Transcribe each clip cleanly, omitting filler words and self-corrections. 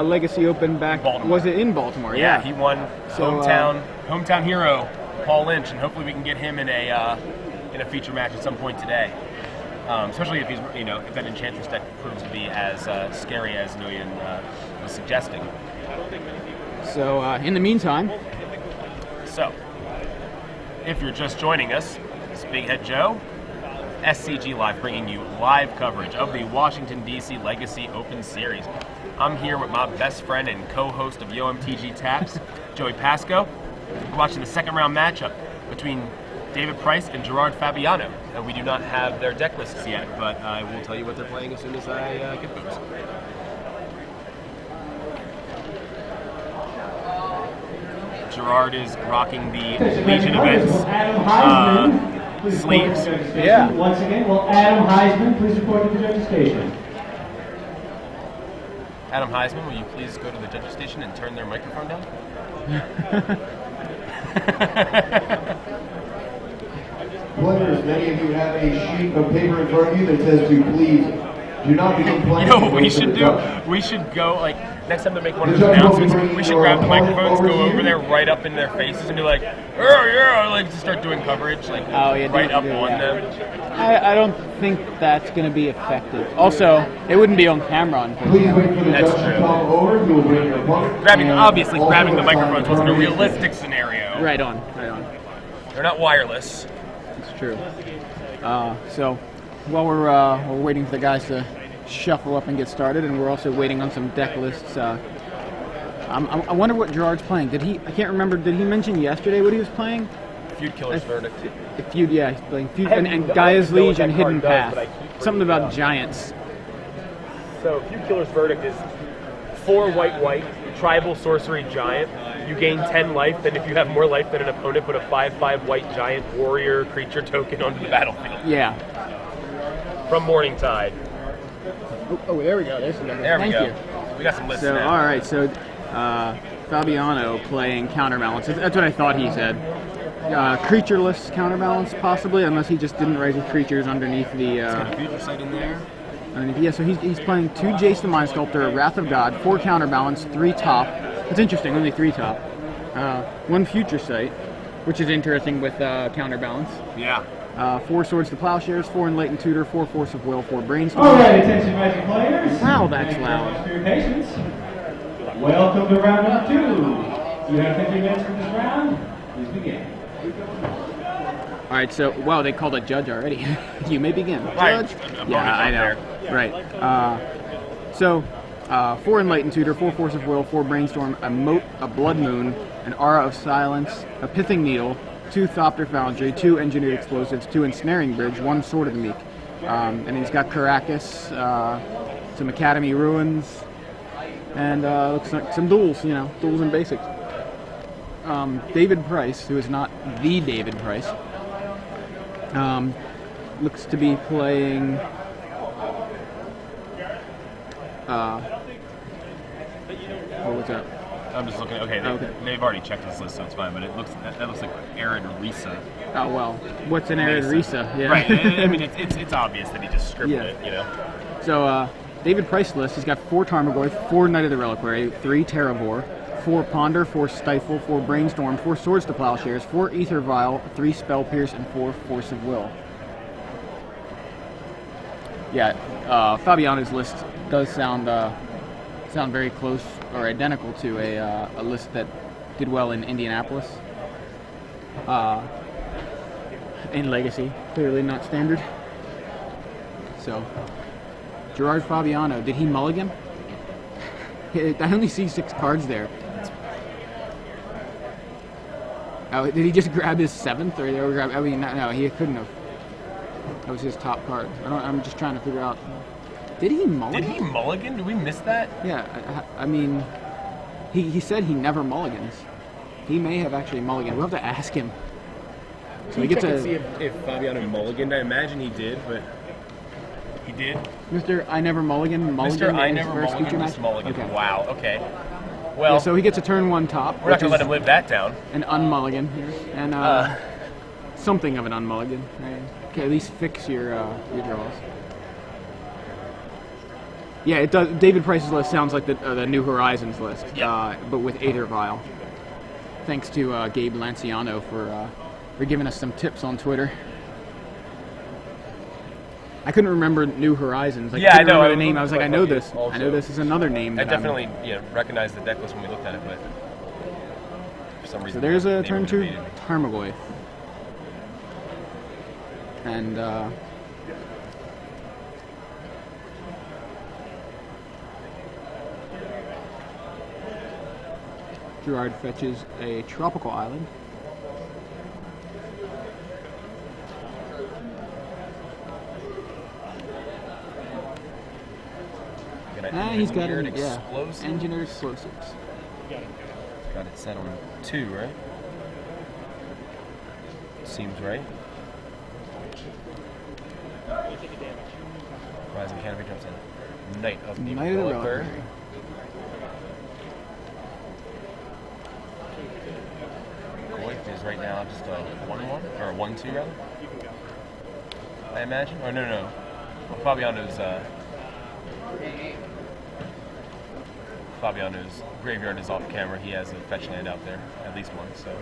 Legacy Open back. Baltimore. Was it in Baltimore? Yeah, he won So, hometown hero Paul Lynch, and hopefully we can get him in a feature match at some point today. Especially if he's if that Enchantress deck proves to be as scary as Nguyen was suggesting. So in the meantime, if you're just joining us, it's Big Head Joe, SCG Live, bringing you live coverage of the Washington, D.C. Legacy Open Series. I'm here with my best friend and co-host of Yo MTG Taps, Joey Pasco. We're watching the second round matchup between David Price and Gerrard Fabiano. We do not have their deck lists yet, but I will tell you what they're playing as soon as I get those. Gerrard is rocking the Legion Events sleeves. Yeah. Once again, will Adam Heisman please report to the judges station? Adam Heisman, will you please go to the judges station and turn their microphone down? Players, many of you have a sheet of paper in front of you that says to please do not begin playing. You know what we should do? We should go, like, next time they make one of those announcements, we should grab the microphones, go over there, right up in their faces, and be like, oh yeah, like to start doing coverage, like right up on them. I don't think that's going to be effective. Also, it wouldn't be on camera, unfortunately. That's true. Obviously, grabbing the microphones wasn't a realistic scenario. Right on. They're not wireless. It's true. So, while we're waiting for the guys to shuffle up and get started, and we're also waiting on some deck lists. I wonder what Gerrard's playing. I can't remember. Did he mention yesterday what he was playing? Feud Killer's Verdict. Feud, yeah, he's playing Feud and Gaia's Liege and Hidden Path. Something about giants. So Feud Killer's Verdict is 4 white, tribal sorcery giant. You gain 10 life, and if you have more life than an opponent, put a 5/5 white giant warrior creature token onto the battlefield. Yeah. From Morningtide. Oh, there we go. There's the number. There we Thank go. you. We got some lists So, now. all right. So, Fabiano playing Counterbalance. That's what I thought he said. Creatureless Counterbalance, possibly, unless he just didn't raise his creatures underneath the. Got a future sight in there. Yeah, so he's playing 2 Jace the Mind Sculptor, Wrath of God, 4 Counterbalance, 3 top. It's interesting, only 3 top. 1 Future Sight, which is interesting with Counterbalance. Yeah. 4 Swords to Plowshares, 4 Enlightened Tutor, 4 Force of Will, 4 Brainstorm. All right, attention, Magic players. Wow, that's Thank you loud. very much for your patience. Welcome to round number 2. You have 15 minutes for this round. Please begin. All right, so wow, they called a judge already. You may begin. Right. Judge. Yeah, I know. Right. So, 4 Enlightened Tutor, 4 Force of Will, 4 Brainstorm, a Moat, a Blood Moon, an Aura of Silence, a Pithing Needle, 2 Thopter Foundry, 2 Engineered Explosives, 2 Ensnaring Bridge, 1 Sword of the Meek. And he's got Caracas, some Academy Ruins, and looks like some duels, duels and basics. David Price, who is not the David Price, looks to be playing what's that? I'm just looking. Okay, they've already checked this list, so it's fine. But that looks like Arid Risa. Oh well, what's an Arid Risa? Yeah. Right. I mean, it's obvious that he just scribbled it. So David Price list. He's got 4 Tarmogoyf, 4 Knight of the Reliquary, 3 Terravore, 4 Ponder, 4 Stifle, 4 Brainstorm, 4 Swords to Plowshares, 4 Ether Vial, 3 Spell Pierce, and 4 Force of Will. Yeah, Fabiano's list does sound very close or identical to a list that did well in Indianapolis. In Legacy, clearly not standard. So, Gerrard Fabiano, did he mulligan? I only see 6 cards there. Oh, did he just grab his 7th, or grab? I mean, no, he couldn't have. That was his top card. I'm just trying to figure out. Did he mulligan? Did he mulligan? Did we miss that? Yeah, I mean, he said he never mulligans. He may have actually mulliganed. We'll have to ask him. So he gets to see if Fabiano mulliganed. I imagine he did, but he did. Mr. I Never Mulligan. Mr. I Never Mulligan. Okay. Wow. Okay. Well, yeah, so he gets a turn 1 top. We're not going to let him live that down. An unmulligan here, and something of an unmulligan. Right? Okay, at least fix your draws. Yeah, it does. David Price's list sounds like the New Horizons list, Yeah. but with Aether Vial. Thanks to Gabe Lanciano for giving us some tips on Twitter. I couldn't remember New Horizons. Like, Yeah, I couldn't I know. remember the name. I was like, I know this. Also. I know this is another name. I that I'm- definitely recognized the deck list when we looked at it, but for some reason. So there's the a name turn was 2 evaded. Tarmogoyf. And Gerrard fetches a tropical island. He's got Engineered it. Yeah, Explosive. engineered explosives. Got it set on 2, right? Seems right. Rising Canopy jumps in. Knight of the Knight of the Reliquary. Reliquary. Goyf is right now just a 1-1 or a 1-2 rather. I imagine. Or no. Well, Fabiano's graveyard is off camera. He has a fetch land out there, at least one. So.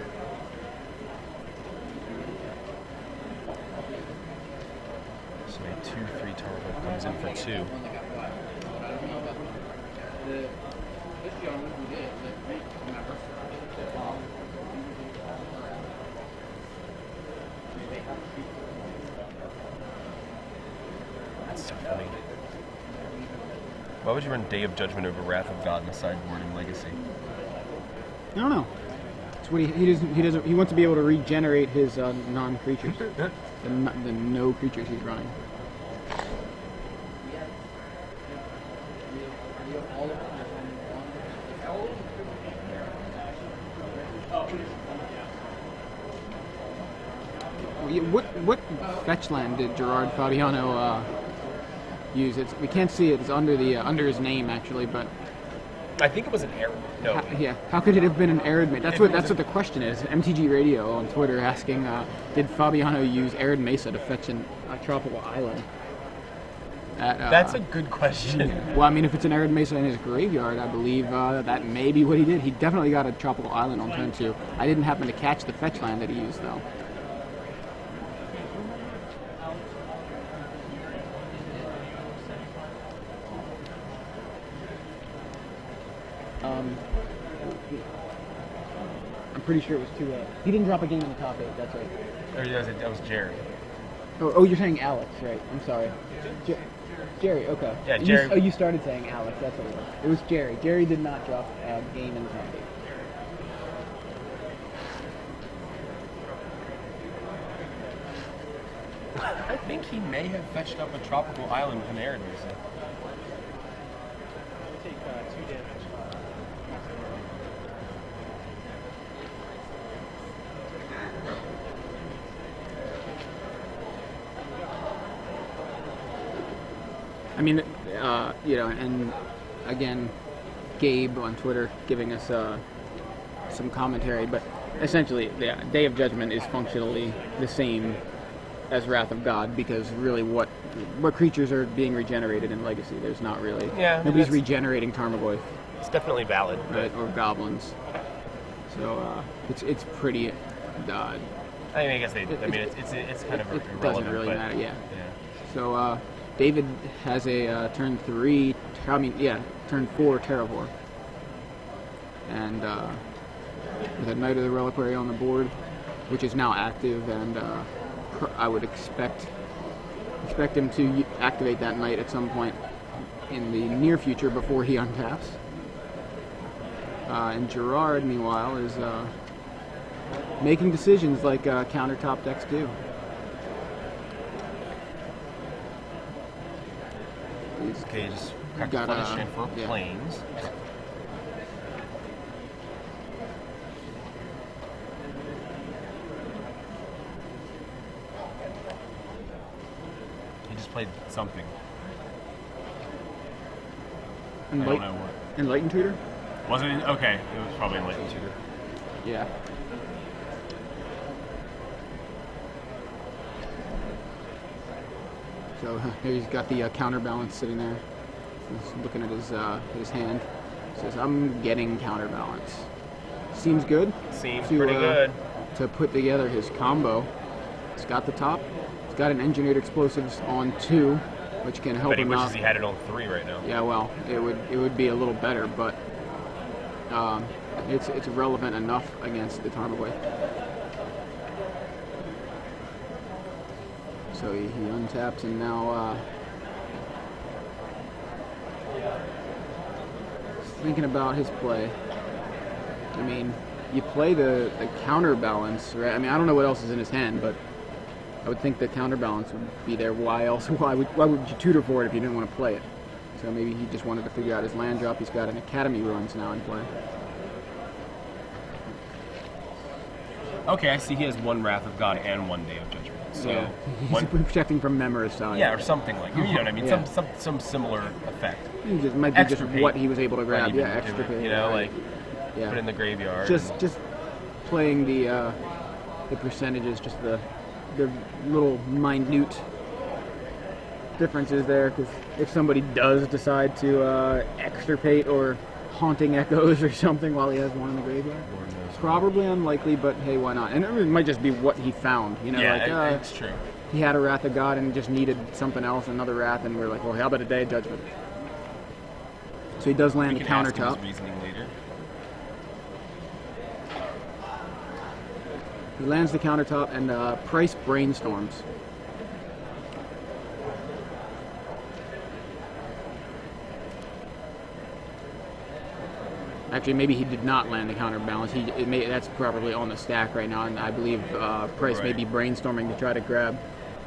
So a 2/3 turbo comes in for 2. That's so funny. Why would you run Day of Judgment over Wrath of God in the sideboard in Legacy? I don't know. It's what he wants to be able to regenerate his non-creatures, the no creatures he's running. What fetch land did Gerrard Fabiano use? We can't see it. It's under his name actually, but I think it was an error. No. How could it have been an Arid Mesa? That's what the question is. MTG Radio on Twitter asking, did Fabiano use Arid Mesa to fetch a tropical island? That's a good question. Well, I mean, if it's an Arid Mesa in his graveyard, I believe that may be what he did. He definitely got a tropical island on turn 2. I didn't happen to catch the fetch land that he used though. I'm pretty sure it was 2. He didn't drop a game in the top 8. That's right. Or that was Gerrard. Oh, you're saying Alex, right? I'm sorry. Jerry. Okay. Yeah, Jerry. You started saying Alex. That's what it was. It was Jerry. Jerry did not drop a game in the top 8. I think he may have fetched up a tropical island with an Arid Mesa. Take 2 damage. I mean, and again, Gabe on Twitter giving us some commentary, but essentially, the Day of Judgment is functionally the same as Wrath of God, because really what creatures are being regenerated in Legacy? There's not really. Yeah, Nobody's regenerating Tarmogoyf, It's definitely valid. right, or goblins. So it's pretty. I guess it's kind of It irrelevant. doesn't really but, matter. Yeah. So David has a turn 3. Turn 4 Terravore, and with a Knight of the Reliquary on the board, which is now active, and I would expect him to activate that Knight at some point in the near future before he untaps. And Gerrard, meanwhile, is making decisions like countertop decks do. Okay, just crack the Got, punishment for yeah. planes. He just played something. I don't know what. Enlightened Tutor? Wasn't it? Okay, it was probably Enlightened Tutor. Yeah. So here he's got the counterbalance sitting there He's looking at his hand. Says, "I'm getting counterbalance." Seems good. Seems pretty good. To put together his combo. It's got the top. It's got an engineered explosives on 2, which can help But he him wishes out. he had it on 3 right now. Yeah, well, it would be a little better, but it's relevant enough against the Tarmogoyf. So he untaps and now thinking about his play. I mean, you play the counterbalance, right? I mean, I don't know what else is in his hand, but I would think the counterbalance would be there. Why else? Why would you tutor for it if you didn't want to play it? So maybe he just wanted to figure out his land drop. He's got an Academy Ruins now in play. Okay, I see he has 1 Wrath of God and 1 Day of Judgment. So Yeah. He's one, protecting from Memoricide. yeah, or something like you know what I mean. Yeah. Some similar effect. It just might be just Extricate what he was able to grab. what he Yeah, didn't do it, extricate. you know, right. like put it in the graveyard. just playing the percentages, just the little minute differences there. Because if somebody does decide to extirpate or haunting echoes or something while he has 1 in the graveyard, it's probably unlikely. But hey, why not? And it might just be what he found. You know, yeah, like it's true. he had a Wrath of God and just needed something else, another Wrath, and we're like, well, how about a Day of Judgment? So he does land We the can ask him his countertop. reasoning later. He lands the countertop and Price brainstorms. Actually, maybe he did not land the counterbalance. That's probably on the stack right now, and I believe Price may Right. be brainstorming to try to grab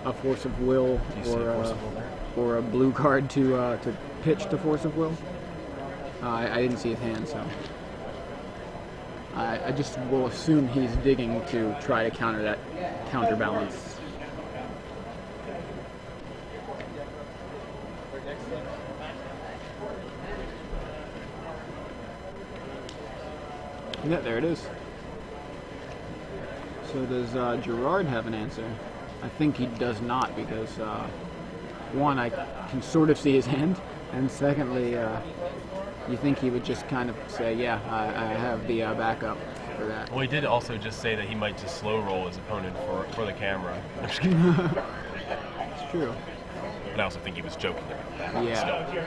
a Force of Will Do you see a Force of Will there? or a blue card to pitch to Force of Will. I didn't see his hand, so I just will assume he's digging to try to counter that counterbalance. Yeah, there it is. So does Gerrard have an answer? I think he does not because, one, I can sort of see his hand, and secondly, you think he would just kind of say, yeah, I have the backup for that. Well, he did also just say that he might just slow roll his opponent for the camera. I'm just kidding. It's true. But I also think he was joking about that. Yeah. Still.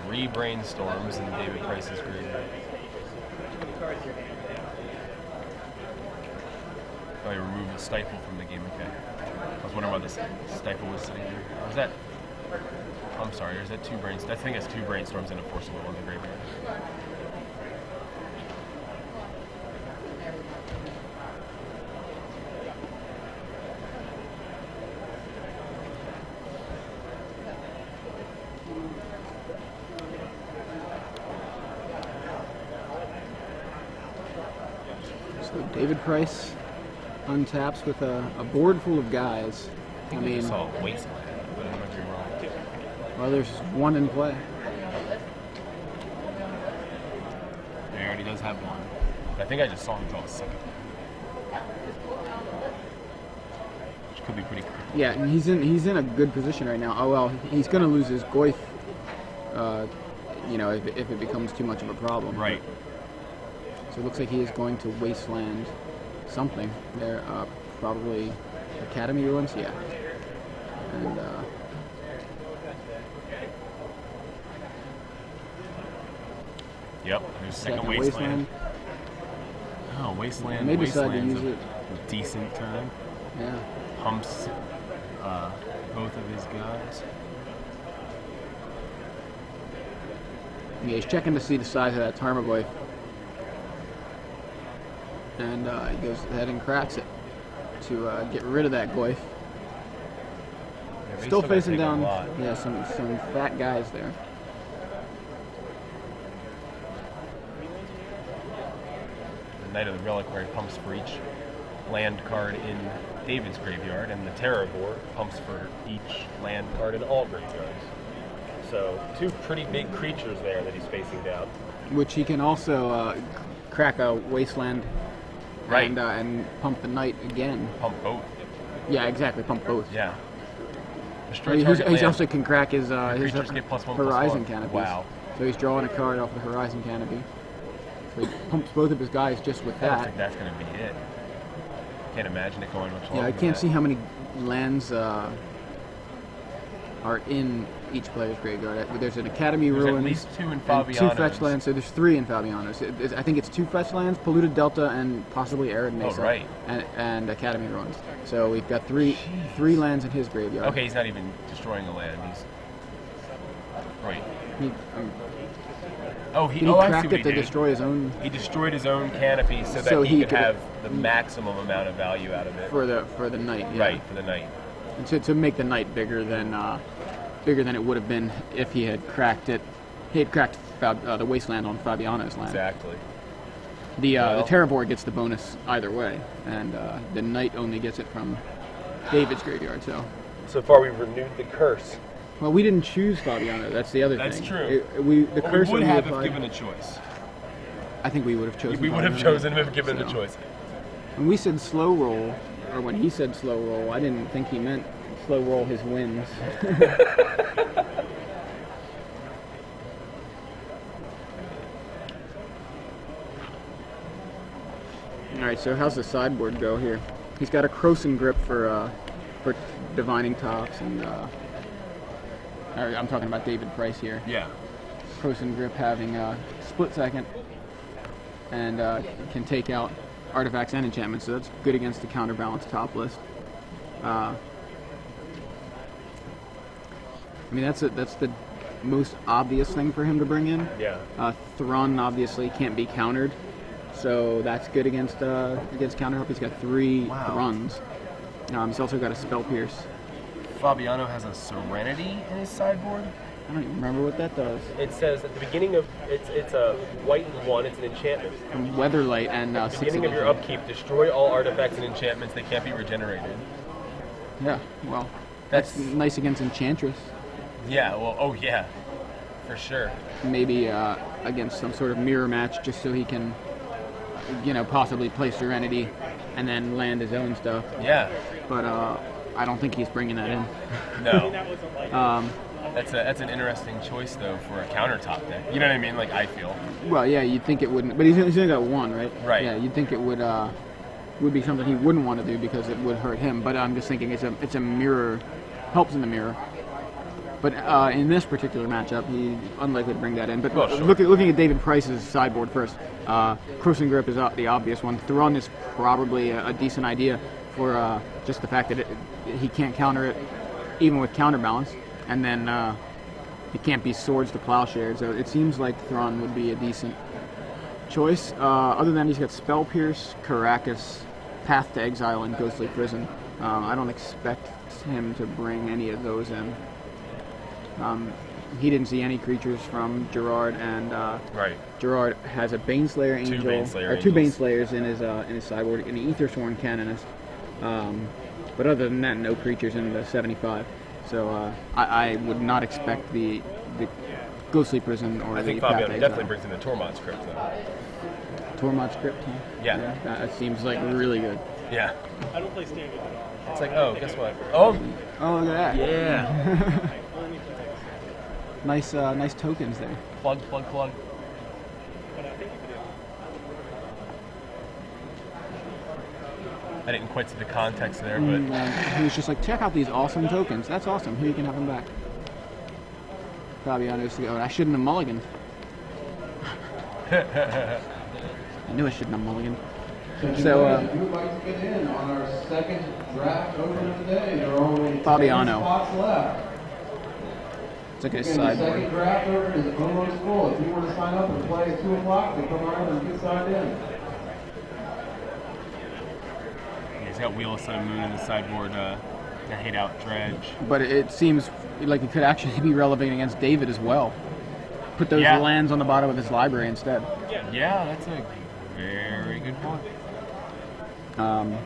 3 brainstorms in David Price's graveyard. Oh, he removed the stifle from the game. Okay. I was wondering why this stifle was sitting there. Or is that? I'm sorry. Or is that 2 brainstorms? I think it's 2 brainstorms and a Force of Will in the graveyard. So David Price untaps with a board full of guys. I think I just saw a Wasteland, but I might be wrong. Well, there's 1 in play. He already does have 1. But I think I just saw him draw a 2nd. Which could be pretty cool. Yeah, and he's in a good position right now. Oh well, he's going to lose his Goyf, if it becomes too much of a problem. Right. So it looks like he is going to wasteland something there, probably Academy Ruins, yeah. And Yep, there's second Wasteland. Oh, Wasteland. May decide to Wasteland's use it. a decent turn. Yeah. Pumps both of his guys. Yeah, he's checking to see the size of that Tarmogoyf. And he goes ahead and cracks it to get rid of that Goyf. Yeah, but Still he's facing gotta down, take a lot. yeah, some fat guys there. The Knight of the Reliquary pumps for each land card in David's graveyard, and the Terrorvore pumps for each land card in all graveyards. So 2 pretty big creatures there that he's facing down. Which he can also crack a wasteland Right. And pump the knight again. Pump both. Yeah, exactly. Pump both. Yeah. He also can crack his creatures get +1/+1. horizon canopies. Wow. So he's drawing a card off the horizon canopy. So he pumps both of his guys just with I don't that. think that's going to be it. Can't imagine it going much longer. Yeah, I can't see how many lands are in each player's graveyard. There's an Academy There's Ruins. at least 2 in and Fabiano's. 2 fetch lands, so there's 3 in Fabiano's. I think it's 2 fetch lands, Polluted Delta, and possibly Arid Mesa. Oh, right. And Academy Ruins. So we've got three lands in his graveyard. Okay, he's not even destroying a land. He's... Right. He I see cracked what it he to did. destroy his own He destroyed his own canopy so that So he he could could- have the maximum amount of value out of it. for the knight. Yeah. Right, for the knight. And to make the knight bigger than it would have been if he had cracked it. He had cracked the wasteland on Fabiano's land. Exactly. The Well- Terravor gets the bonus either way, and the knight only gets it from David's graveyard. So far, we've renewed the curse. Well, we didn't choose Fabiano. That's the other That's thing. true. The Well, curse we would only have if applied- given a choice. I think we would have chosen. We would have Fabiano. chosen him if given the So, choice. When we said slow roll, or when he said slow roll, I didn't think he meant slow roll his wins. All right, so how's the sideboard go here? He's got a Croson Grip for divining tops, and I'm talking about David Price here. Yeah. Croson Grip having a split second, and can take out artifacts and enchantments, so that's good against the counterbalance top list. I mean, that's the most obvious thing for him to bring in. Yeah. Thrun obviously can't be countered, so that's good against counter help. He's got 3 Thruns. He's also got a Spell Pierce. Fabiano has a Serenity in his sideboard. I don't even remember what that does. It says at the beginning of it's a white and 1. It's an enchantment. From Weatherlight and At the 6 beginning of your upkeep, destroy all artifacts and enchantments. They can't be regenerated. Yeah, well, that's nice against Enchantress. Yeah. Well. Oh yeah. For sure. Maybe against some sort of mirror match, just so he can, possibly play Serenity and then land his own stuff. Yeah. But I don't think he's bringing that in. No. That's an interesting choice though for a countertop deck. You know what I mean? Like I feel. Well, yeah, you'd think it wouldn't, but he's only got 1, right? Right. Yeah, you'd think it would be something he wouldn't want to do because it would hurt him. But I'm just thinking it's a mirror, helps in the mirror. But in this particular matchup, he's unlikely to bring that in. But Well, sure. looking at David Price's sideboard first, Croson Grip is the obvious one. Thrun is probably a decent idea for just the fact that he can't counter it, even with counterbalance. And then it can't be Swords to Plowshare. So it seems like Thrun would be a decent choice. Other than that, he's got Spell Pierce, Caracas, Path to Exile, and Ghostly Prison. I don't expect him to bring any of those in. He didn't see any creatures from Gerrard, and Right. Gerrard has a Baneslayer Angel, two Baneslayers in his sideboard, and an Aethersworn Canonist. But other than that, no creatures in the 75. So I would not expect the Ghostly Prison or I think the Path to Fabiano Exile. definitely brings in the Tormod script though. Tormod script. Huh? Yeah. That seems like really good. Yeah. I don't play standard. It's like, oh, guess what? Oh, Oh, look at that. yeah. Nice tokens there. Plug. I didn't quite see the context there, but He was just like, check out these awesome tokens. That's awesome. Here, you can have them back. Fabiano's to go. I shouldn't have mulliganed. I knew I shouldn't have mulliganed. So, if you would like to get in on our second draft open of the day, there are only 10 Fabiano. spots left. It's like a Again, the second sideboard. draft open is almost full. If you want to sign up and play at 2 o'clock, then come on in and get signed in. he's got Wheel of Sun and Moon in the sideboard. To hate out Dredge. But it seems like it could actually be relevant against David as well. Put those Yeah. lands on the bottom of his library instead. Yeah, that's a very good point.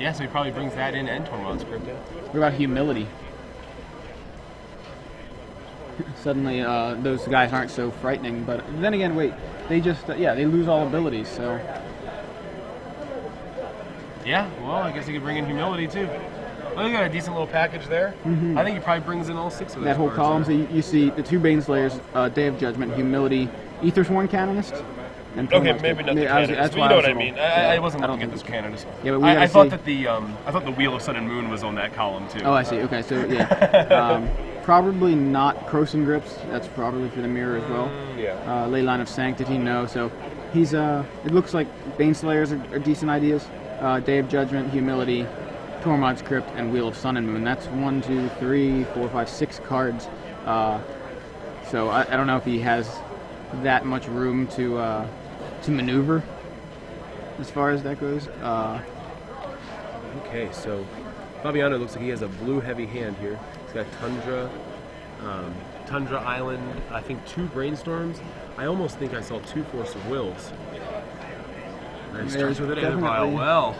Yeah, so he probably brings that in and Tormod script. What about Humility? Suddenly, those guys aren't so frightening. But then again, wait, they just they lose all abilities. So Yeah, well, I guess he could bring in humility too. Well, you got a decent little package there. I think he probably brings in all 6 of those. That whole cards column, so there. you see the 2 Baneslayers, Day of Judgment, Humility, Aethersworn Canonist, and Okay, Tormod's maybe Gift. not the I was- Canonist, that's but why you know I was what I a mean. little- I wasn't I don't looking at think this Canonist. Yeah, but we I gotta thought see- that I thought the Wheel of Sun and Moon was on that column too. Oh, I see. Okay, so yeah. Probably not Croson Grips. That's probably for the mirror as well. Yeah. Ley Line of Sanctity, no. So he's, it looks like Baneslayers are decent ideas. Day of Judgment, Humility, Tormod's Crypt, and Wheel of Sun and Moon. That's 1, 2, 3, 4, 5, 6 cards. So I don't know if he has that much room to maneuver as far as that goes. Okay, so Fabiano looks like he has a blue heavy hand here. He's got Tundra Island, I think 2 Brainstorms. I almost think I saw 2 Force of Wills. And he starts with an Aether Vial. Definitely. Well,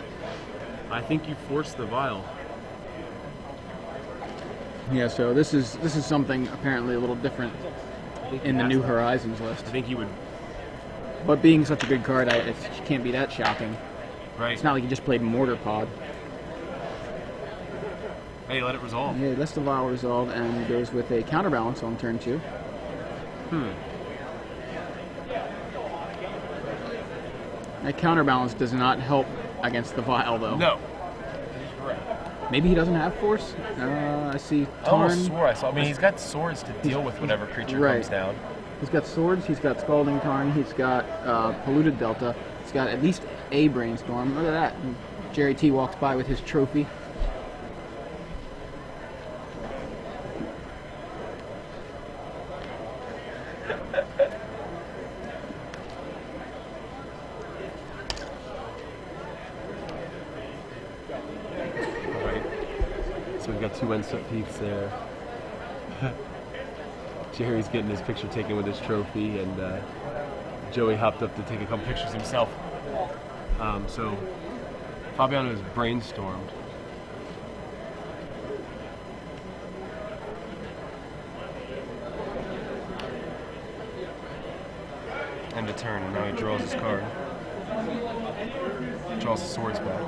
I think you forced the vial. Yeah, so this is something apparently a little different in the New Horizons list. I think he would. But being such a good card, it can't be that shocking. Right. It's not like he just played Mortar Pod. Hey, let it resolve. Yeah, that's the Vial resolve and goes with a counterbalance on turn 2. That counterbalance does not help against the Vial, though. No. Maybe he doesn't have Force. I see I almost Tarn. swore I saw. I mean, he's got swords to deal with whatever creature Right. comes down. He's got swords, he's got Scalding Tarn, he's got Polluted Delta, he's got at least a Brainstorm. Look at that. And Jerry T walks by with his trophy. Right. So we've got 2 Ensup Peaks there. Jerry's getting his picture taken with his trophy, and Joey hopped up to take a couple pictures himself. So Fabiano has brainstormed. End of turn, and now he draws his card. Draws the swords back.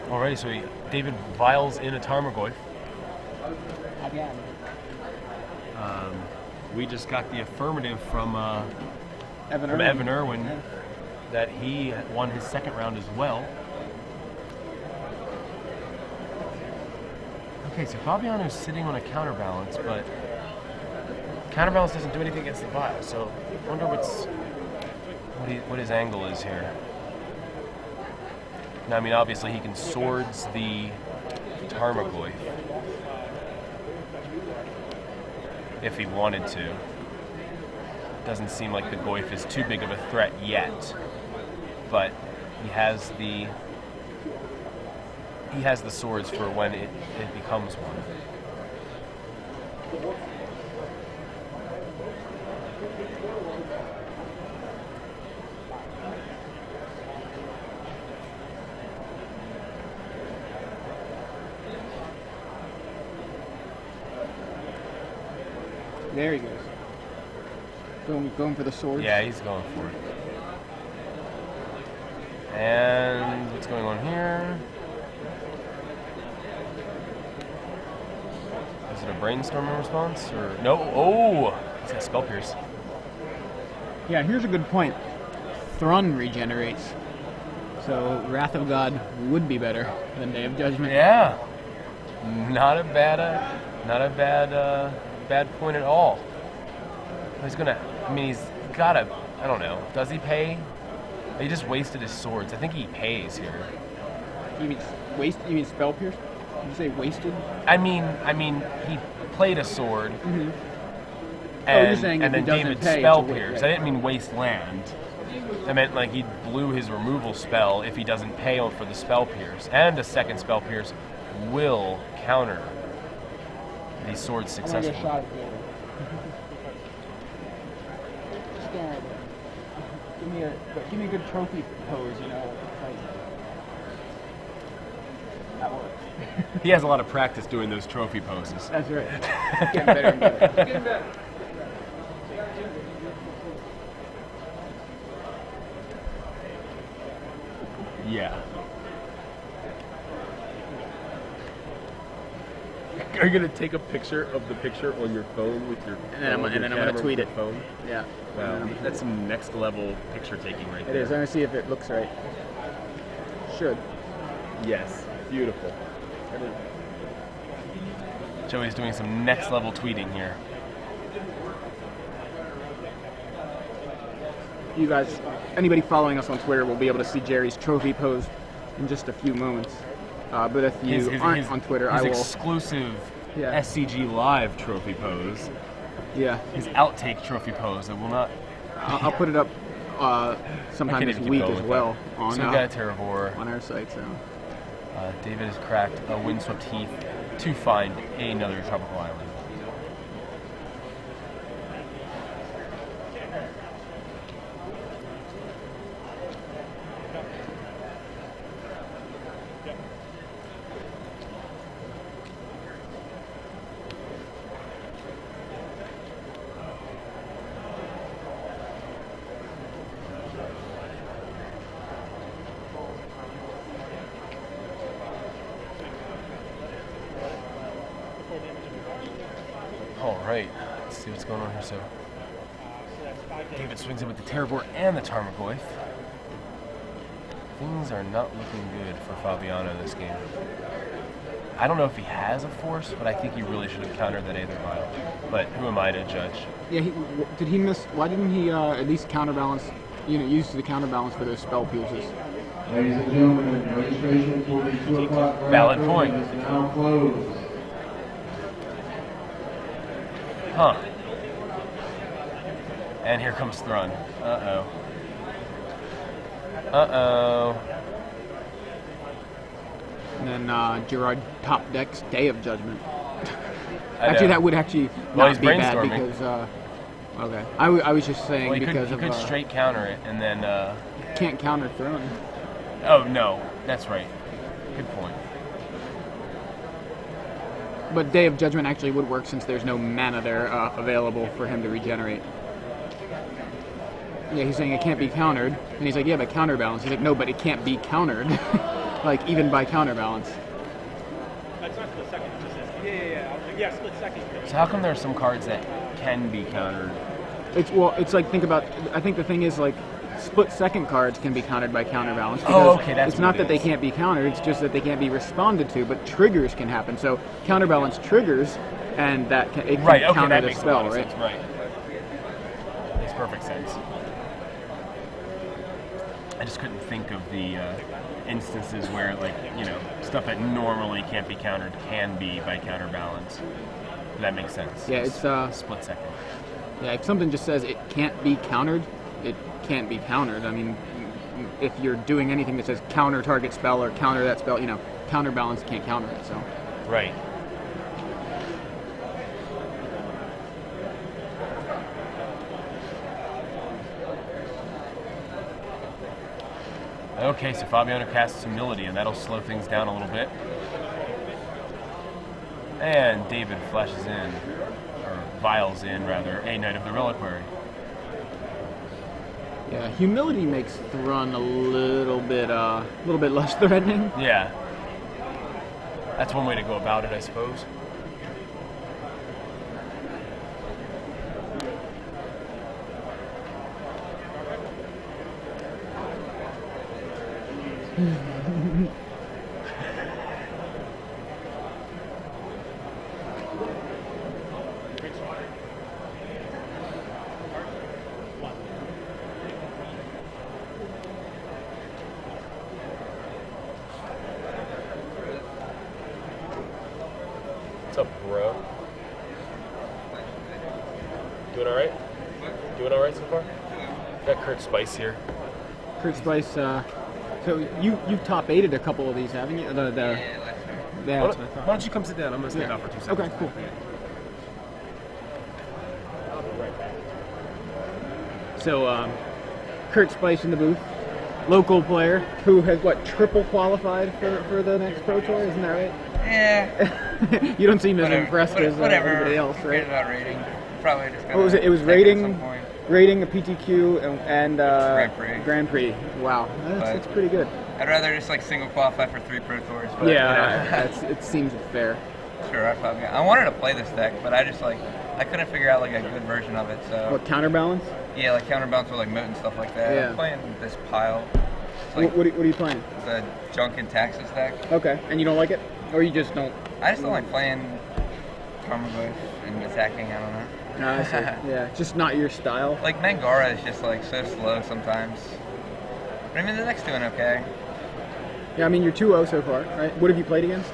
Alrighty, so David vials in a Tarmogoyf. We just got the affirmative from Evan Irwin that he won his second round as well. Okay, so Fabiano's sitting on a counterbalance, but counterbalance doesn't do anything against the vial, so I wonder what his angle is here. Now, I mean, obviously he can swords the Tarmogoyf if he wanted to. Doesn't seem like the Goyf is too big of a threat yet, but he has the swords for when it becomes one. There he goes. Going for the sword. Yeah, he's going for it. And what's going on here? Is it a brainstorming response or no? Oh, he's got Spell Pierce. Yeah, here's a good point. Thrun regenerates. So Wrath of God would be better than Day of Judgment. Yeah, not a bad point at all. He's gonna. I mean, he's gotta. I don't know. Does he pay? He just wasted his swords. I think he pays here. You mean waste? You mean Spell Pierce? Did you say wasted? I mean, he played a sword. Mm-hmm. And, you're saying and if he then doesn't David pay, spell it's a pierce. waste. I didn't mean waste land. I meant like he blew his removal spell if he doesn't pay for the spell pierce. And a second spell pierce will counter these swords successfully. Give me a good trophy pose, you know. Like, that works. He has a lot of practice doing those trophy poses. That's right. Getting better and better. Getting better. Yeah. Are you gonna take a picture of the picture on your phone with your? And then I'm gonna tweet it. Phone. Yeah. Wow, that's some next level picture taking right there. It is. I'm gonna see if it looks right. Should. Yes. Beautiful. Joey's doing some next level tweeting here. You guys, anybody following us on Twitter will be able to see Jerry's trophy pose in just a few moments. But if you aren't on Twitter, I will. His exclusive Yeah. SCG Live trophy pose. Yeah. His outtake trophy pose that will not. I'll put it up sometime this week as well on so we got a Terravore. on our site. So. David has cracked a windswept heath to find another tropical island. Alright, let's see what's going on here. So, David swings in with the Terravore and the Tarmogoyf. Things are not looking good for Fabiano this game. I don't know if he has a force, but I think he really should have countered that Aether Vial. But who am I to judge? Yeah, did he miss? Why didn't he at least counterbalance? Use the counterbalance for those spell pierces. Ladies and gentlemen, registration for the 2 o'clock Valid point. is now closed. Huh. And here comes Thrun. Uh-oh. Uh-oh. And then Gerrard top decks Day of Judgment. I Actually, know. that would actually Well, not he's be bad brainstorming. because. Okay, I was just saying Well, he because could straight counter it and then. can't counter Throne. Oh no, that's right. Good point. But Day of Judgment actually would work since there's no mana there available for him to regenerate. Yeah, he's saying it can't be countered, and he's like, yeah, but counterbalance. He's like, no, but it can't be countered, like even by counterbalance. That's not split second. Yeah, split second. So how come there are some cards that can be countered? It's like think about. I think the thing is like split second cards can be countered by counterbalance. Oh, okay, that's it's what not it that they is. can't be countered. It's just that they can't be responded to. But triggers can happen. So counterbalance triggers, and it can Right. Okay, counter that the makes a spell, lot of right? sense. Right. Makes perfect sense. I just couldn't think of the instances where, like, stuff that normally can't be countered can be by counterbalance. That makes sense. Yeah, it's split second. Yeah, if something just says it can't be countered, it can't be countered. I mean, if you're doing anything that says counter target spell or counter that spell, counterbalance can't counter it. So. Right. Okay, so Fabiano casts Humility, and that'll slow things down a little bit. And David flashes in, or vials in, rather, a Knight of the Reliquary. Yeah, Humility makes Thrun a little bit less threatening. Yeah. That's one way to go about it, I suppose. What's up, bro? Doing all right? Doing all right so far? Got Kurt Spice here. Kurt Spice. So you've top 8'd a couple of these, haven't you? Why don't you come sit down? I'm gonna stand out for 2 seconds. Okay, cool. So Kurt Spice in the booth, local player who has triple qualified for the next Pro Tour, isn't that right? Yeah. You don't seem as impressed as everybody else, right? Forget about rating. Probably just. What was it? It was rating, a PTQ, and Grand Prix. Wow, that's pretty good. I'd rather just single qualify for 3 Pro Tours. But, It seems fair. Sure, I wanted to play this deck, but I just I couldn't figure out a good version of it. So. What, counterbalance? Yeah, counterbalance with moat and stuff like that. Yeah. I'm playing this pile. What are you playing? The junk and taxes deck. Okay, and you don't like it, or you just don't? I just don't like playing Tarmogoyf and attacking. I don't know. I see. Yeah, just not your style. Mangara is just so slow sometimes. But I mean, the deck's doing okay. Yeah, I mean you're 2-0 so far, right? What have you played against?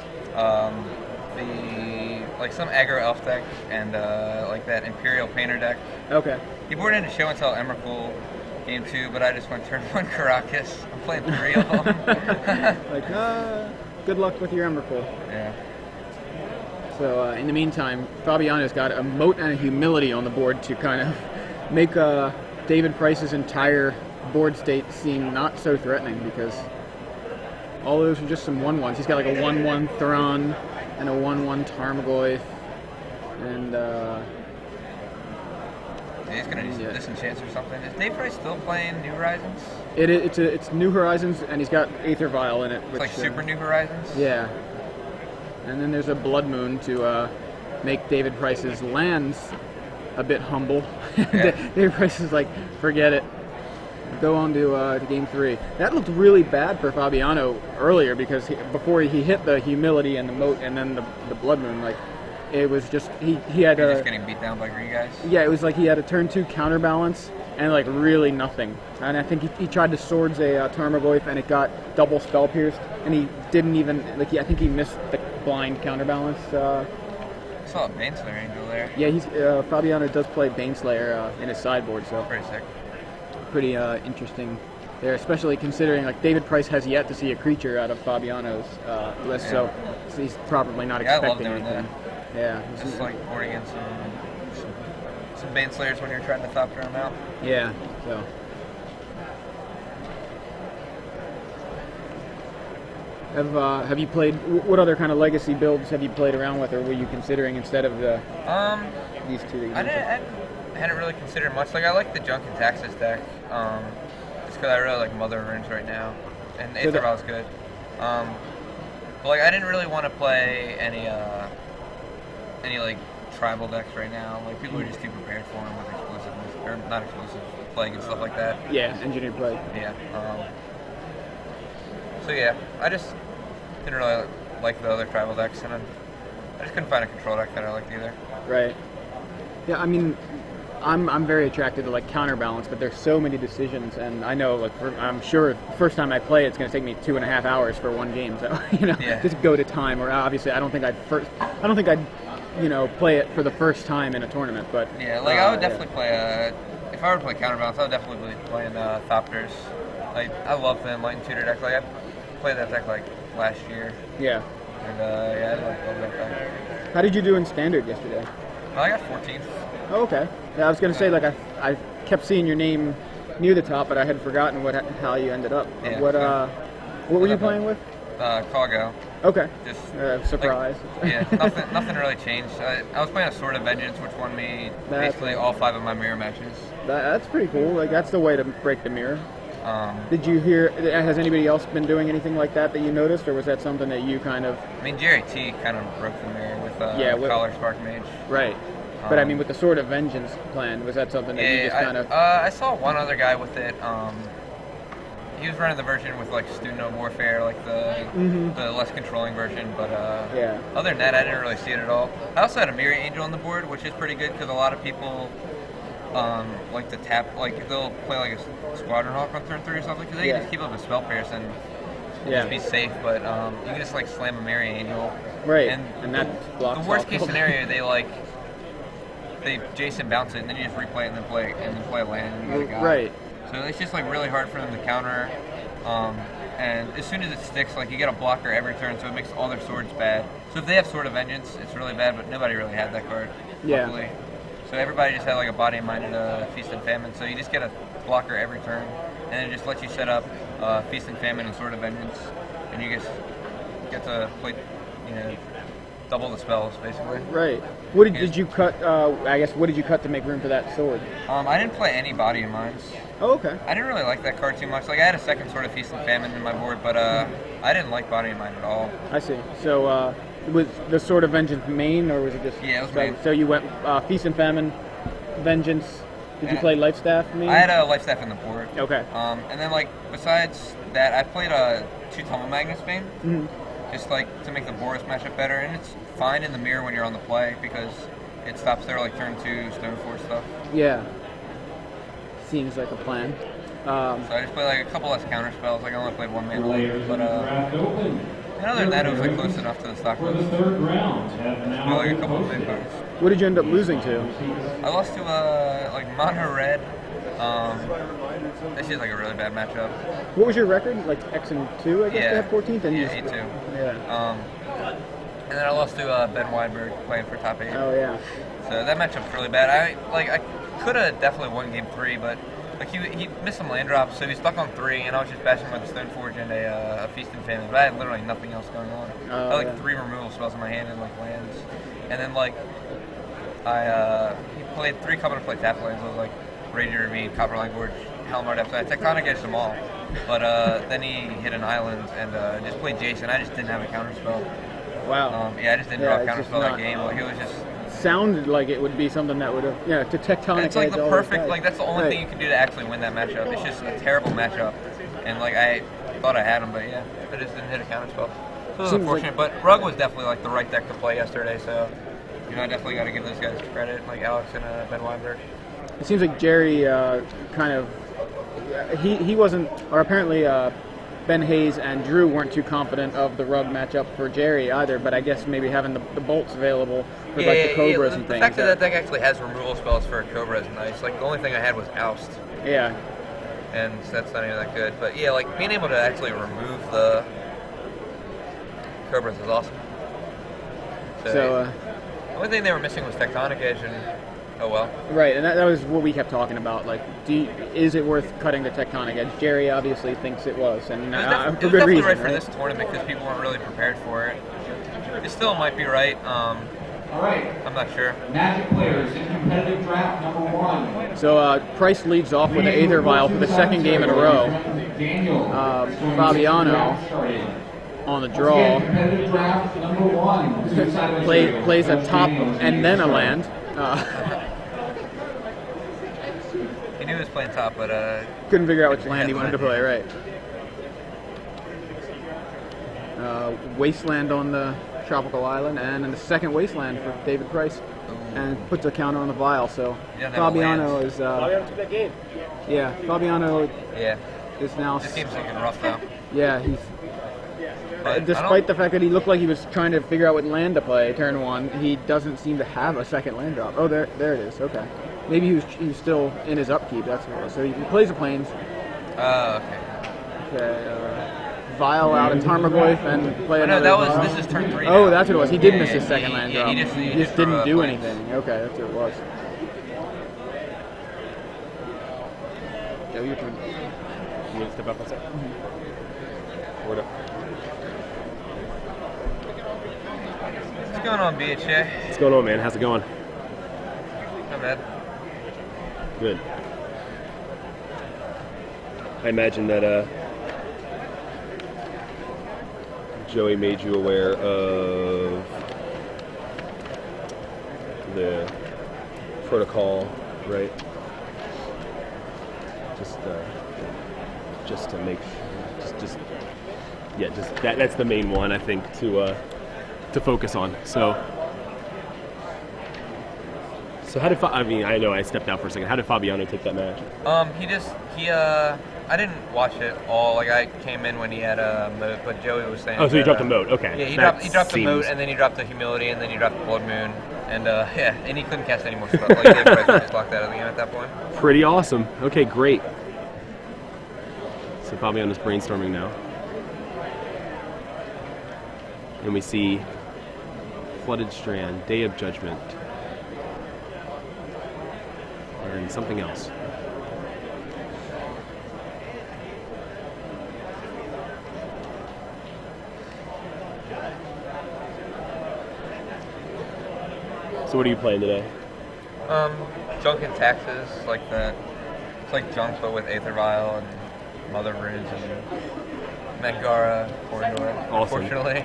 Some aggro elf deck and that Imperial Painter deck. Okay. He boarded into Show and Tell Emrakul game 2, but I just went turn 1 Caracas. I'm playing 3 of them. Good luck with your Emrakul. Yeah. So in the meantime, Fabiano's got a moat and a humility on the board to kind of make David Price's entire board state seem not so threatening, because all those are just some 1/1s. He's got a 1/1 Thrawn and a 1/1 Tarmogoyf, and he's gonna do some disenchants or something. Is Dave Price still playing New Horizons? It's New Horizons, and he's got Aether Vial in it. It's Super New Horizons? Yeah. And then there's a Blood Moon to make David Price's lands a bit humble. Yeah. David Price is forget it. Go on to game 3. That looked really bad for Fabiano earlier, because before he hit the humility and the moat and then the Blood Moon, it was just he had just getting beat down by green guys. Yeah, it was he had a turn 2 counterbalance and really nothing. And I think he tried to swords a Tarmogoyf, and it got double spell pierced, and he didn't even I think he missed the blind counterbalance. I saw a Baneslayer Angel there. Yeah, he's Fabiano does play Baneslayer in his sideboard, so pretty sick. Pretty interesting there, especially considering David Price has yet to see a creature out of Fabiano's list, so he's probably not expecting I love doing anything. that. Yeah, just boarding in some Baneslayers when you're trying to top turn them out. Yeah, so. Have you played? What other kind of legacy builds have you played around with, or were you considering instead of these two? I hadn't really considered much. I like the Junk and Taxes deck, just because I really like Mother of Runes right now, and Aether Vial is good. But I didn't really want to play any tribal decks right now. People are just too prepared for them with explosiveness, or not explosive plague and stuff like that. Yeah, engineered plague. Yeah. So yeah, I just didn't really like the other tribal decks, and I just couldn't find a control deck that I liked either. Right. Yeah, I mean, I'm very attracted to counterbalance, but there's so many decisions, and I know I'm sure the first time I play it's going to take me 2.5 hours for one game, so just go to time. Or obviously I don't think I'd play it for the first time in a tournament, but yeah, I would definitely play if I were to play counterbalance, I would definitely be playing Thopters. I love them Light and Tutor deck. I played that deck last year. Yeah. And I love that deck. How did you do in standard yesterday? I got 14th. Oh, okay. Yeah, I was going to say I kept seeing your name near the top, but I had forgotten how you ended up. Yeah, what were you playing with? Cargo. Okay. Just surprise. Nothing really changed. I was playing a Sword of Vengeance, which won me basically all 5 of my mirror matches. That's pretty cool. That's the way to break the mirror. Did you hear? Has anybody else been doing anything like that you noticed, or was that something that you kind of? I mean, Jerry T kind of broke the mirror with Collar Spark Mage. Right. But I mean, with the Sword of Vengeance plan, was that something that you just kind of? I saw one other guy with it. He was running the version with Student of Warfare, the less controlling version. But other than that, I didn't really see it at all. I also had a Mirror Angel on the board, which is pretty good because a lot of people like to tap, they'll play a Squadron Hawk on turn 3 or something, because they can just keep up a Spell Pierce and just be safe. But you can just slam a Mirror Angel. Right. And that blocks. The worst case scenario, they Jason bounce it and then you just replay it and then play a land and you got a guy. Right. So it's just really hard for them to counter. And as soon as it sticks, you get a blocker every turn, so it makes all their swords bad. So if they have Sword of Vengeance, it's really bad, but nobody really had that card, luckily. So everybody just had a Body and Mind and a Feast and Famine, so you just get a blocker every turn. and it just lets you set up Feast and Famine and Sword of Vengeance, and you just get to play, double the spells basically. Right. What did you cut? I guess what did you cut to make room for that sword? I didn't play any Body of Mines. Oh, okay. I didn't really like that card too much. Like I had a second Sword of Feast and Famine in my board, but I didn't like Body of Mine at all. I see. So was the Sword of Vengeance main, or was it just? Yeah, it was main. So you went Feast and Famine, Vengeance. Did you play Lifestaff main? I had a Lifestaff in the board. Okay. And then like besides that, I played a 2 Tumble Magnus main. Mm-hmm. Just like to make the Boros matchup better, and it's fine in the mirror when you're on the play because it stops their like turn 2 Stoneforge stuff. Yeah. Seems like a plan. So I just played like a couple less counter spells. Like I only played 1 mana, but and other than that, it was like close enough to the stock For the list. third round, have now Like a couple of been main posted. cards. What did you end up losing to? I lost to like Mono Red. This is like a really bad matchup. What was your record? Like X and 2, I guess Yeah. they have 14th, and Yeah, you 8-2. Yeah. And then I lost to Ben Weinberg playing for top 8. Oh yeah. So that matchup's really bad. I could have definitely won game 3, but like he missed some land drops, so he stuck on 3, and I was just bashing with a Stoneforge and a Feast and Famine. But I had literally nothing else going on. Oh, I had like yeah. 3 removal spells in my hand and like lands, and then like he played 3 coming to play tap lands. I was like Radiant Ravine, Copperline Gorge, Helmar Depth. I Tectonic Edged them all, but then he hit an island and just played Jason. I just didn't have a counter spell. Wow. I just didn't Yeah, draw a it's counter just spell not- that game. Like it was just. Sounded like it would be something that would have, to Tectonic It's like Edge the all perfect, those like guys. that's the only Right. thing you can do to actually win that matchup. It's just a terrible matchup, and like I thought I had him, but yeah, I just didn't hit a counter spell. So it was Seems unfortunate, but Rug was definitely like the right deck to play yesterday. So I definitely got to give those guys credit, like Alex and Ben Weinberg. It seems like Jerry kind of, he wasn't, or apparently Ben Hayes and Drew weren't too confident of the Rug matchup for Jerry either, but I guess maybe having the bolts available for like the Cobras and the things. fact that deck actually has removal spells for a Cobra is nice. Like the only thing I had was Oust, Yeah. and that's not even that good. But yeah, like being able to actually remove the Cobras is awesome. So, the only thing they were missing was Tectonic Edge, and oh well. right, and that was what we kept talking about. Like, is it worth cutting the Tectonic Edge? Jerry obviously thinks it was, and It was, for it was good definitely reason. right for this tournament because people weren't really prepared for it. It still might be right. All right, I'm not sure. Magic players in competitive draft number 1. So Price leads off with the Aether Vial for the second game in a row. Fabiano on the draw Competitive draft number 1. plays a top and then a land. He knew he was playing top, but Couldn't figure out which land he wanted to play, right. Wasteland on the tropical island, and then the second Wasteland for David Price, and puts a counter on the Vial. So He doesn't have a Fabiano land. is, Fabiano took that game. yeah, Fabiano yeah, is now, this game's looking rough though. yeah, he's, But despite the fact that he looked like he was trying to figure out what land to play turn 1, he doesn't seem to have a second land drop. Oh, there it is. Okay, maybe he was still in his upkeep. That's what it was. So he plays the plains. Okay. Okay, Vial out in Tarmogoyf and play No, another. Vial. this is turn 3. Oh, now. that's what it was. He did Yeah, miss his yeah, second land yeah, drop. he He just drew didn't a do plains. anything. Okay, that's what it was. Joe, your turn. You need to step up a sec. Word up. What's going on, BHA? What's going on, man? How's it going? Not bad. Good. I imagine that Joey made you aware of the protocol, right? Just to make, that's the main one I think to focus on. So how did I know I stepped out for a second. How did Fabiano take that match? I didn't watch it all. Like I came in when he had a moat, but Joey was saying. Oh, so he that, dropped a moat. Okay. Yeah, he That dropped the moat, seems- and then he dropped the humility, and then he dropped the blood moon, and and he couldn't cast any more spells. Like David Price was just locked out of the game at that point. Pretty awesome. Okay, great. So Fabiano's brainstorming now. And we see Flooded Strand, Day of Judgment, and something else. So what are you playing today? Junk and Taxes, like that. It's like Junk, but with Aether Vial and Mother Runes and Mangara, Corridor. Awesome. Unfortunately,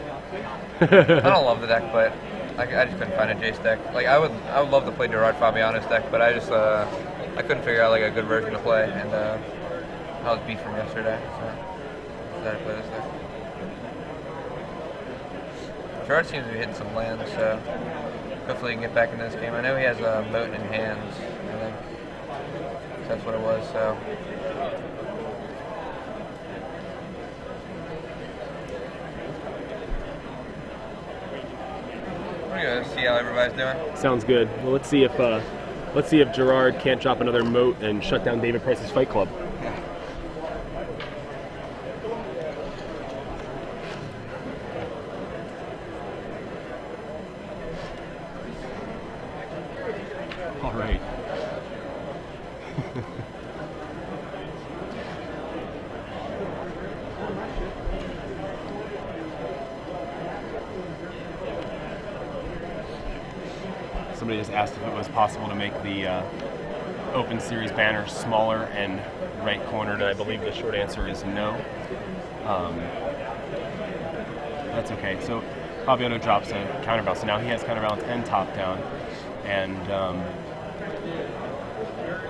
I don't love the deck, but I just couldn't find a Jace deck. Like I would love to play Gerrard Fabiano's deck, but I just I couldn't figure out like a good version to play, and I was beat from yesterday, so I decided to play this deck. Gerrard seems to be hitting some lands, so hopefully he can get back into this game. I know he has a moat in hands, I think. That's what it was, so. We're gonna see how everybody's doing. Sounds good. Well, let's see if Gerrard can't drop another moat and shut down David Price's Fight Club. All right. Somebody just asked if it was possible to make the Open Series banner smaller and right cornered, and I believe the short answer is no. That's okay. So Fabiano drops a counterbalance. So now he has counterbalance and top down, and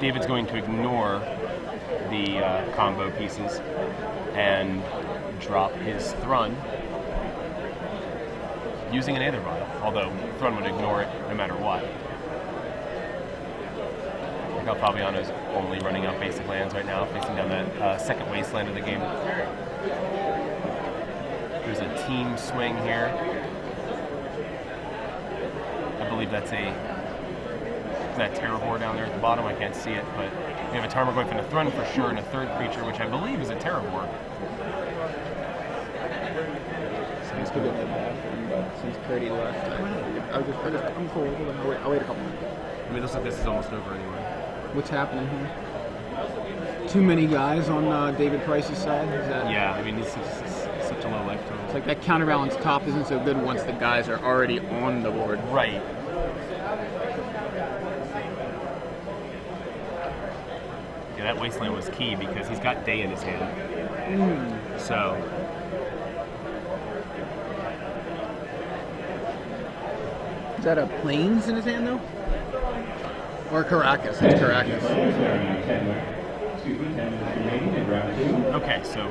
David's going to ignore the combo pieces and drop his Thrun using an Aether Vial, although Thrun would ignore it no matter what. Look how Fabiano's only running out basic lands right now, facing down that second wasteland of the game. There's a team swing here. I believe that's that Terror Horde down there at the bottom. I can't see it, but we have a Tarmogoyf and a Thrun for sure, and a third creature, which I believe is a Terror Horde. So he's good at that, but since Purdy left, I'm cool. I'll wait a couple minutes. I mean, it looks like this is almost over anyway. What's happening here? Too many guys on David Price's side? Is that... Yeah, I mean, he's such a low life total. It's like that counterbalance top isn't so good once the guys are already on the board. Right. Yeah, that wasteland was key because he's got Day in his hand. So. Is that a Plains in his hand, though? Or Caracas? It's Caracas. Okay, so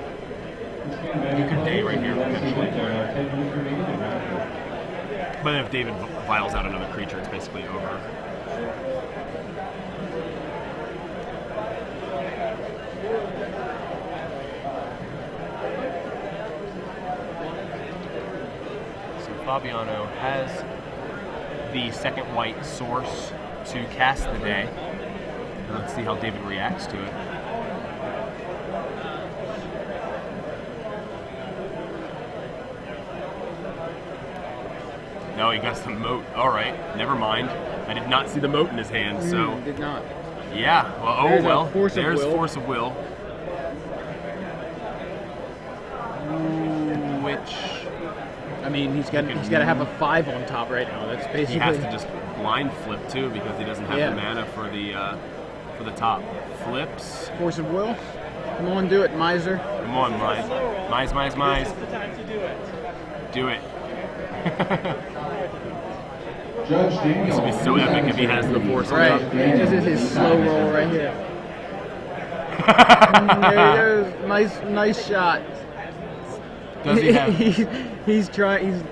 you could Day right here potentially. But if David vials out another creature, it's basically over. So Fabiano has the second white source to cast the Day. And let's see how David reacts to it. No, he got some moat. All right, never mind. I did not see the moat in his hand, so. Did not. Yeah. Well, there's Force of Will. Which. I mean, he's got to have a 5 on top right now. That's basically. He has to just blind flip too because he doesn't have the mana for the top. Flips. Force of Will. Come on, do it, Miser. Come on, Mize. Mize. This is the time to do it. Do it. Judge Daniel. This would be so epic if he has the Force on Right. top. This is his slow roll right here. There he goes. Nice shot. Does he have? He's trying. He's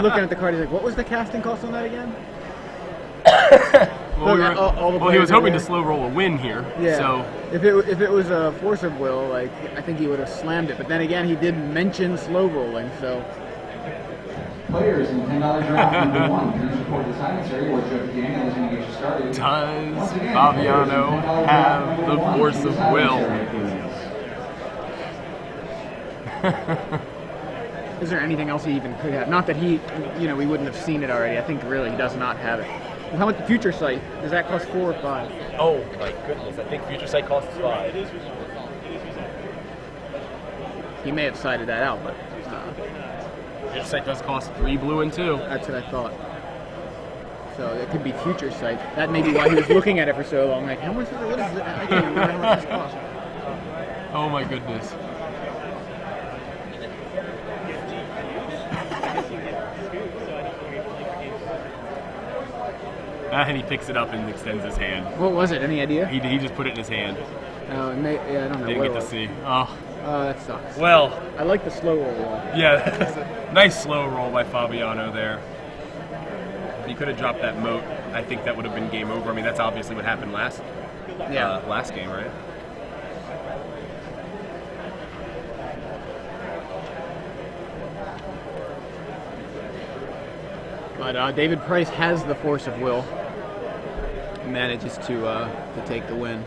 looking at the card. He's like, "What was the casting cost on that again?" Well, he was hoping to slow roll a win here. Yeah. So if it was a Force of Will, like I think he would have slammed it. But then again, he did mention slow rolling, so. Players in $10 draft number 1, please report the silence area where Judge Daniel is going to get you started. does Fabiano have the Force of Will? Is there anything else he even could have? Not that he, we wouldn't have seen it already. I think really he does not have it. How much Future Sight? Does that cost 4 or 5? Oh my goodness! I think Future Sight costs 5. He may have cited that out, but Your site does cost 3 blue and 2. That's what I thought. So it could be future sight. That may be why he was looking at it for so long. Like, how much is it? What is it? I can't remember how much this costs. Oh my goodness. And he picks it up and extends his hand. What was it? Any idea? He just put it in his hand. Oh, yeah, I don't know. Didn't what get it to was. see. Oh, That sucks. well. I like the slow roll. Yeah, nice slow roll by Fabiano there. If he could have dropped that moat, I think that would have been game over. I mean, that's obviously what happened last game, right? But David Price has the force of will. Manages to take the win.